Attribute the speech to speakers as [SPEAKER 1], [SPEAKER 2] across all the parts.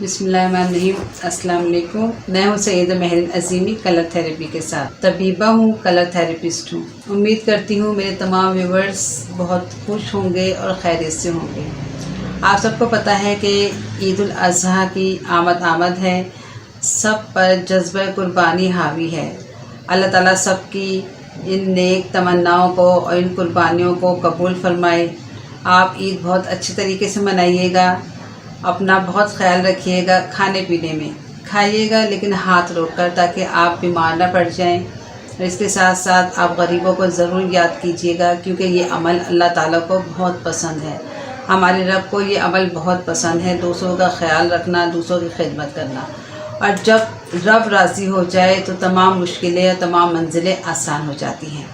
[SPEAKER 1] बिस्मिल्लाहिर्रहमानिर्रहीम। अस्सलाम वालेकुम। मैं हूँ सैयदा महरीन अज़ीमी, कलर थेरेपी के साथ तबीबा हूँ, कलर थेरेपिस्ट हूँ। उम्मीद करती हूँ मेरे तमाम व्यूवर्स बहुत खुश होंगे और खैरियत से होंगे। आप सबको पता है कि ईद उल अज़हा की आमद है, सब पर जज्बा कुर्बानी हावी है। अल्लाह ताला सबकी इन नेक तमन्नाओं को और इन कुर्बानियों को कबूल फरमाए। आप ईद बहुत अच्छे तरीके से मनाइएगा, अपना बहुत ख्याल रखिएगा। खाने पीने में खाइएगा लेकिन हाथ रोक कर, ताकि आप बीमार ना पड़ जाएं। और इसके साथ साथ आप गरीबों को ज़रूर याद कीजिएगा, क्योंकि ये अमल अल्लाह ताला को बहुत पसंद है। हमारे रब को ये अमल बहुत पसंद है, दूसरों का ख्याल रखना, दूसरों की खिदमत करना। और जब रब राज़ी हो जाए तो तमाम मुश्किलें और तमाम मंजिलें आसान हो जाती हैं।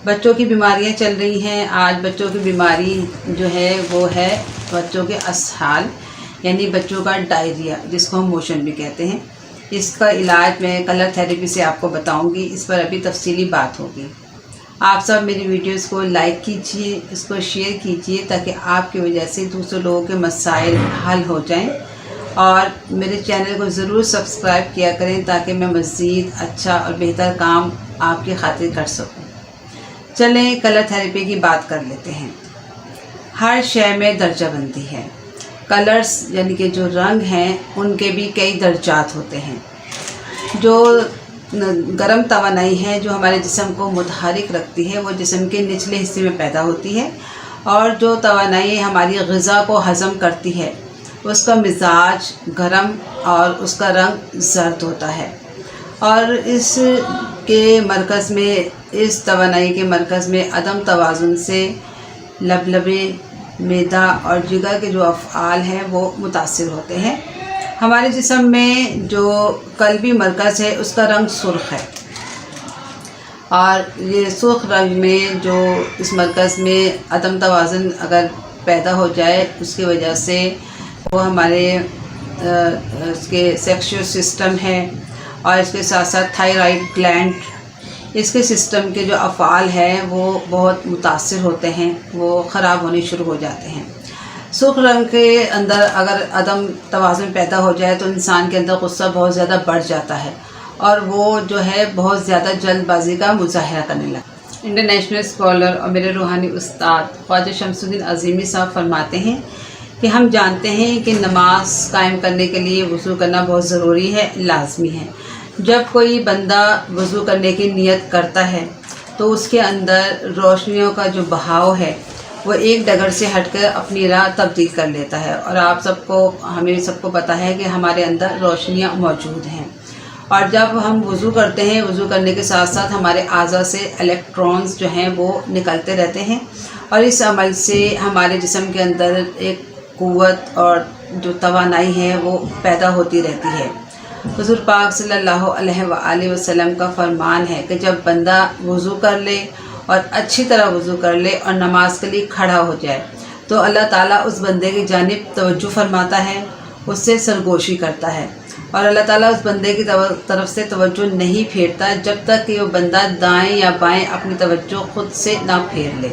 [SPEAKER 1] बच्चों की बीमारियां चल रही हैं। आज बच्चों की बीमारी जो है वो है बच्चों के असहाल, यानी बच्चों का डायरिया, जिसको हम मोशन भी कहते हैं। इसका इलाज मैं कलर थेरेपी से आपको बताऊंगी। इस पर अभी तफसीली बात होगी। आप सब मेरी वीडियोस को लाइक कीजिए, इसको शेयर कीजिए, ताकि आपकी वजह से दूसरे लोगों के मसाइल हल हो जाएं। और मेरे चैनल को ज़रूर सब्सक्राइब किया करें, ताकि मैं मज़ीद अच्छा और बेहतर काम आपकी खातिर कर सकूं। चलें कलर थेरेपी की बात कर लेते हैं। हर शय में दर्जाबंदी है। कलर्स यानी कि जो रंग हैं उनके भी कई दर्जात होते हैं। जो गर्म तवानाई है, जो हमारे जिस्म को मुतहरिक रखती है, वो जिस्म के निचले हिस्से में पैदा होती है। और जो तवानाई हमारी ग़िज़ा को हज़म करती है, उसका मिजाज गर्म और उसका रंग जर्द होता है। और इसके मरकज़ में, इस तवानाई के मरकज़ में अदम तवाज़ुन से लबलबे, मैदा और जिगर के जो अफ़आल हैं वो मुतासिर होते हैं। हमारे जिस्म में जो कल्बी मरकज़ है उसका रंग सुर्ख़ है, और ये सुर्ख़ रंग में जो इस मरकज़ में अदम तवाज़ुन अगर पैदा हो जाए, उसकी वजह से वो हमारे इसके सेक्सुअल सिस्टम है, और इसके साथ साथ थायराइड ग्लैंड, इसके सिस्टम के जो अफ़आल हैं वो बहुत मुतासिर होते हैं, वो ख़राब होने शुरू हो जाते हैं। सुर्ख़ रंग के अंदर अगर अदम तवाज़ुन पैदा हो जाए तो इंसान के अंदर गुस्सा बहुत ज़्यादा बढ़ जाता है, और वो जो है बहुत ज़्यादा जल्दबाजी का मुज़ाहिरा करने लगता है। इंटरनेशनल स्कॉलर और मेरे रूहानी उस्ताद ख्वाजा शमसुद्दीन अज़ीमी साहब फरमाते हैं कि हम जानते हैं कि नमाज कायम करने के लिए वज़ू करना बहुत ज़रूरी है, लाजमी है। जब कोई बंदा वज़ू करने की नियत करता है तो उसके अंदर रोशनियों का जो बहाव है वो एक डगर से हटकर अपनी राह तब्दील कर लेता है। और आप सबको, हमें सबको पता है कि हमारे अंदर रोशनियाँ मौजूद हैं। और जब हम वज़ू करते हैं, वज़ू करने के साथ साथ हमारे आज़ा से इलेक्ट्रॉन्स जो हैं वो निकलते रहते हैं, और इस अमल से हमारे जिस्म के अंदर एक क़ुव्वत और जो तवानाई है वो पैदा होती रहती है। हुज़ूर पाक सल्लल्लाहु अलैहि वसल्लम का फरमान है कि जब बंदा वज़ू कर ले और अच्छी तरह वज़ू कर ले और नमाज के लिए खड़ा हो जाए, तो अल्लाह ताला उस बंदे की जानिब तवज्जो फरमाता है, उससे सरगोशी करता है। और अल्लाह ताला उस बंदे की तरफ से तवज्जो नहीं फेरता जब तक कि वो बंदा दाएँ या बाएँ अपनी तवज्जो ख़ुद से ना फेर ले।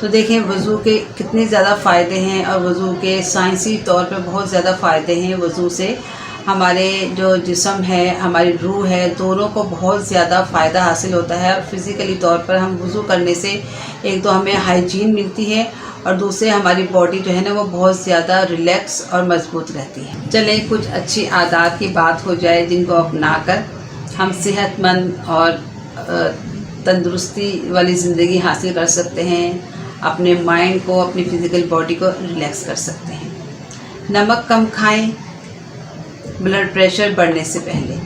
[SPEAKER 1] तो देखें वज़ू के कितने ज़्यादा फ़ायदे हैं, और वज़ू के साइंसी तौर पे बहुत ज़्यादा फ़ायदे हैं। वज़ू से हमारे जो जिस्म है, हमारी रूह है, दोनों को बहुत ज़्यादा फ़ायदा हासिल होता है। और फिज़िकली तौर पर हम वज़ू करने से एक तो हमें हाइजीन मिलती है, और दूसरे हमारी बॉडी जो है ना वो बहुत ज़्यादा रिलैक्स और मज़बूत रहती है। चलें कुछ अच्छी आदत की बात हो जाए, जिनको अपनाकर हम सेहतमंद और तंदुरुस्ती वाली ज़िंदगी हासिल कर सकते हैं, अपने माइंड को, अपनी फ़िज़िकल बॉडी को रिलैक्स कर सकते हैं। नमक कम खाएं ब्लड प्रेशर बढ़ने से पहले।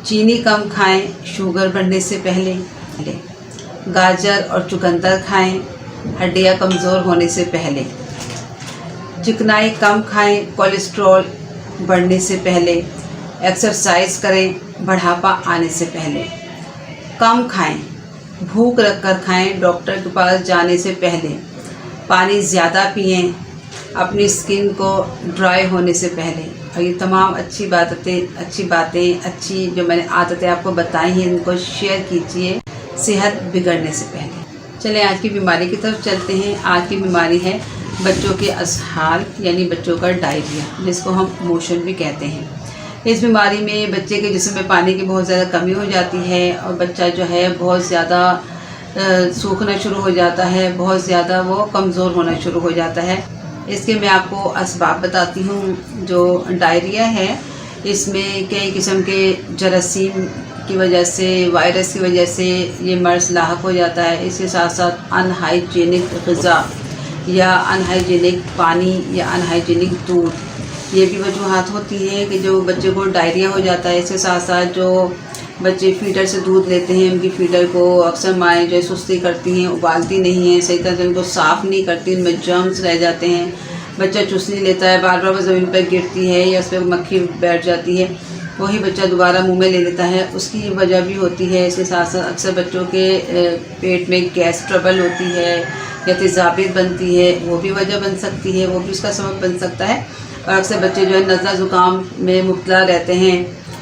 [SPEAKER 1] चीनी कम खाएं शुगर बढ़ने से पहले। गाजर और चुकंदर खाएं हड्डियां कमज़ोर होने से पहले। चिकनाई कम खाएं कोलेस्ट्रॉल बढ़ने से पहले। एक्सरसाइज करें बुढ़ापा आने से पहले। कम खाएं, भूख रखकर खाएं डॉक्टर के पास जाने से पहले। पानी ज़्यादा पिएं अपनी स्किन को ड्राई होने से पहले। और ये तमाम अच्छी बातें अच्छी जो मैंने आदतें आपको बताई हैं, इनको शेयर कीजिए सेहत बिगड़ने से पहले। चलें आज की बीमारी की तरफ चलते हैं। आज की बीमारी है बच्चों के असहाल यानी बच्चों का डायरिया, जिसको हम मोशन भी कहते हैं। इस बीमारी में बच्चे के जिस्म में पानी की बहुत ज़्यादा कमी हो जाती है और बच्चा जो है बहुत ज़्यादा सूखना शुरू हो जाता है, बहुत ज़्यादा वो कमज़ोर होना शुरू हो जाता है। इसके मैं आपको असबाब बताती हूँ। जो डायरिया है इसमें कई किस्म के जरासीम की वजह से, वायरस की वजह से ये मर्ज़ लाहक हो जाता है। इसके साथ साथ अनहाइजीनिक ग़िज़ा या अनहाइजीनिक पानी या अनहाइजीनिक दूध, ये भी वजूहात होती हैं कि जो बच्चे को डायरिया हो जाता है। इसके साथ साथ जो बच्चे फीडर से दूध लेते हैं, उनकी फीडर को अक्सर माएँ जो है सुस्ती करती हैं, उबालती नहीं हैं, सही तरह से उनको साफ़ नहीं करती, उनमें जर्म्स रह जाते हैं। बच्चा चुस्नी लेता है, बार बार वो ज़मीन पर गिरती है या उस पर मक्खी बैठ जाती है, वही बच्चा दोबारा मुंह में ले लेता है, उसकी वजह भी होती है। इसके साथ साथ अक्सर बच्चों के पेट में गैस ट्रबल होती है या तेज़ाबियत बनती है, वो भी वजह बन सकती है, वो भी उसका सबब बन सकता है। और अक्सर बच्चे जो है नज़ला ज़ुकाम में मुब्तला रहते हैं,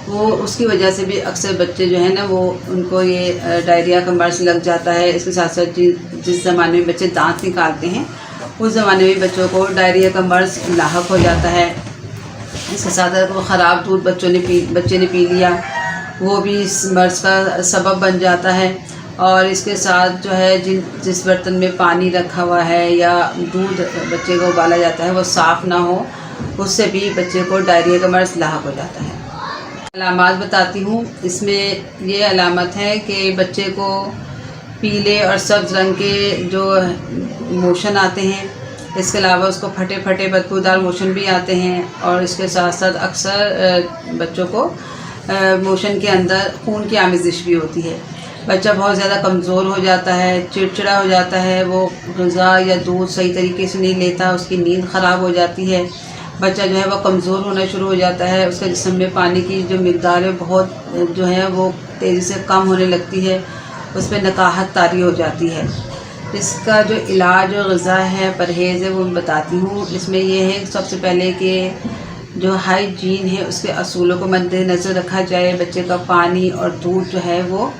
[SPEAKER 1] वो उसकी वजह से भी अक्सर बच्चे जो है ना वो उनको ये डायरिया का मर्ज़ लग जाता है। इसके साथ साथ जिस ज़माने में बच्चे दांत निकालते हैं उस ज़माने में बच्चों को डायरिया का मर्ज़ लाहक हो जाता है। इसके साथ साथ वो ख़राब दूध बच्चे ने पी लिया, वो भी इस मर्ज़ का सबब बन जाता है। और इसके साथ जो है जिस बर्तन में पानी रखा हुआ है या दूध बच्चे को उबाला जाता है वो साफ़ ना हो, उससे भी बच्चे को डायरिया का मर्ज़ लाहक हो जाता है। अलामात बताती हूँ। इसमें ये अलामत है कि बच्चे को पीले और सब्ज़ रंग के जो मोशन आते हैं, इसके अलावा उसको फटे फटे बदबूदार मोशन भी आते हैं। और इसके साथ साथ अक्सर बच्चों को मोशन के अंदर खून की आमिज़िश भी होती है। बच्चा बहुत ज़्यादा कमज़ोर हो जाता है, चिड़चिड़ा हो जाता है, वो ग़िज़ा या दूध सही तरीके से नहीं लेता, उसकी नींद ख़राब हो जाती है। बच्चा जो है वो कमज़ोर होना शुरू हो जाता है, उसके जिस्म में पानी की जो मिक़दार है बहुत जो है वो तेज़ी से कम होने लगती है, उस पर नकाहत तारी हो जाती है। इसका जो इलाज और ग़िज़ा है, परहेज़ है, वो मैं बताती हूँ। इसमें ये है सबसे पहले कि जो हाइजीन है उसके असूलों को मद्देनज़र रखा जाए। बच्चे का पानी और दूध जो है वो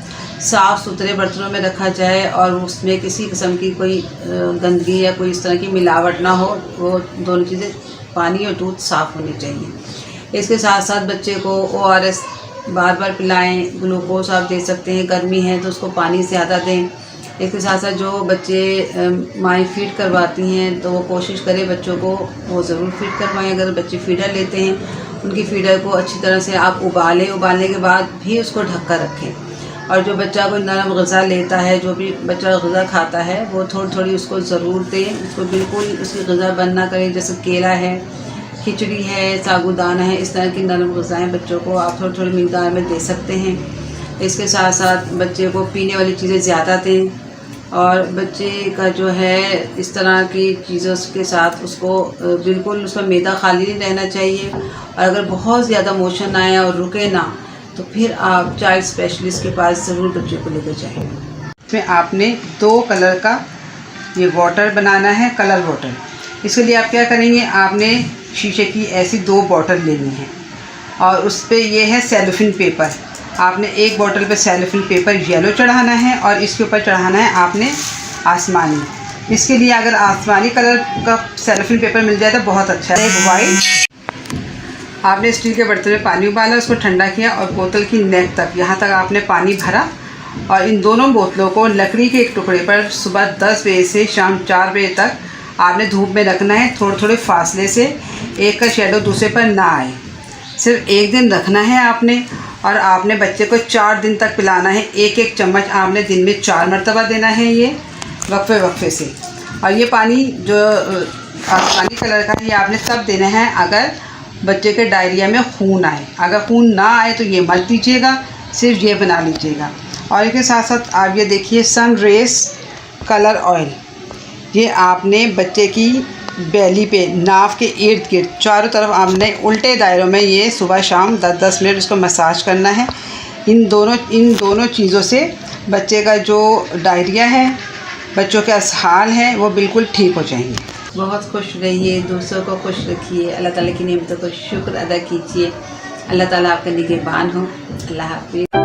[SPEAKER 1] साफ़ सुथरे बर्तनों में रखा जाए और उसमें किसी किस्म की कोई गंदगी या कोई इस तरह की मिलावट ना हो। वो दोनों चीज़ें, पानी और दूध साफ़ होनी चाहिए। इसके साथ साथ बच्चे को ORS बार बार पिलाएं, ग्लूकोज आप दे सकते हैं, गर्मी है तो उसको पानी ज़्यादा दें। इसके साथ साथ जो बच्चे माएँ फीड करवाती हैं तो वो कोशिश करें बच्चों को वो ज़रूर फीड करवाएं। अगर बच्चे फीडर लेते हैं, उनकी फीडर को अच्छी तरह से आप उबालने के बाद भी उसको ढक कर रखें। और जो बच्चा कोई नरम ग़िज़ा लेता है, जो भी बच्चा ग़िज़ा खाता है, वो थोड़ी थोड़ी उसको ज़रूर दें। उसको बिल्कुल उसकी ग़िज़ा बंद ना करें। जैसे केला है, खिचड़ी है, साबूदाना है, इस तरह की नरम ग़िज़ाएँ बच्चों को आप थोड़ी थोड़ी मिक़दार में दे सकते हैं। इसके साथ साथ बच्चे को पीने वाली चीज़ें ज़्यादा दें और बच्चे का जो है इस तरह की चीज़ों के साथ उसको बिल्कुल उसका मैदा खाली नहीं रहना चाहिए। और अगर बहुत ज़्यादा मोशन आए और रुके ना, तो फिर आप चाइल्ड स्पेशलिस्ट के पास ज़रूर बच्चे को लेकर जाएं। इसमें आपने 2 कलर का ये वाटर बनाना है, कलर वाटर। इसके लिए आप क्या करेंगे, आपने शीशे की ऐसी 2 बॉटल लेनी है और उस पर ये है सेलोफिन पेपर। आपने एक बॉटल पे सेलोफिन पेपर येलो चढ़ाना है और इसके ऊपर चढ़ाना है आपने आसमानी। इसके लिए अगर आसमानी कलर का सेलोफिन पेपर मिल जाए तो बहुत अच्छा है। वाइट, आपने स्टील के बर्तन में पानी उबाला, उसको ठंडा किया और बोतल की नेक तक, यहाँ तक आपने पानी भरा और इन दोनों बोतलों को लकड़ी के एक टुकड़े पर सुबह 10 बजे से शाम 4 बजे तक आपने धूप में रखना है। थोड़े थोड़े फासले से, एक का शेडो दूसरे पर ना आए। सिर्फ 1 दिन रखना है आपने और आपने बच्चे को 4 दिन तक पिलाना है। 1-1 चम्मच आपने दिन में 4 मरतबा देना है, ये वक्फे से। और ये पानी जो आसमानी कलर का है ये आपने तब देना है अगर बच्चे के डायरिया में खून आए। अगर खून ना आए तो ये मत दीजिएगा, सिर्फ ये बना लीजिएगा। और इसके साथ साथ आप ये देखिए सन रेस कलर ऑयल, ये आपने बच्चे की बेली पे, नाव के इर्द गिर्द चारों तरफ आपने उल्टे दायरों में ये सुबह शाम 10-10 मिनट उसको मसाज करना है। इन दोनों चीज़ों से बच्चे का जो डायरिया है, बच्चों के असहाल हैं, वो बिल्कुल ठीक हो जाएंगे। बहुत खुश रहिए, दूसरों को खुश रखिए, अल्लाह ताला की नेमतों को शुक्र अदा कीजिए। अल्लाह ताला आपका निगहबान हो। अल्लाह हाफ़िज़।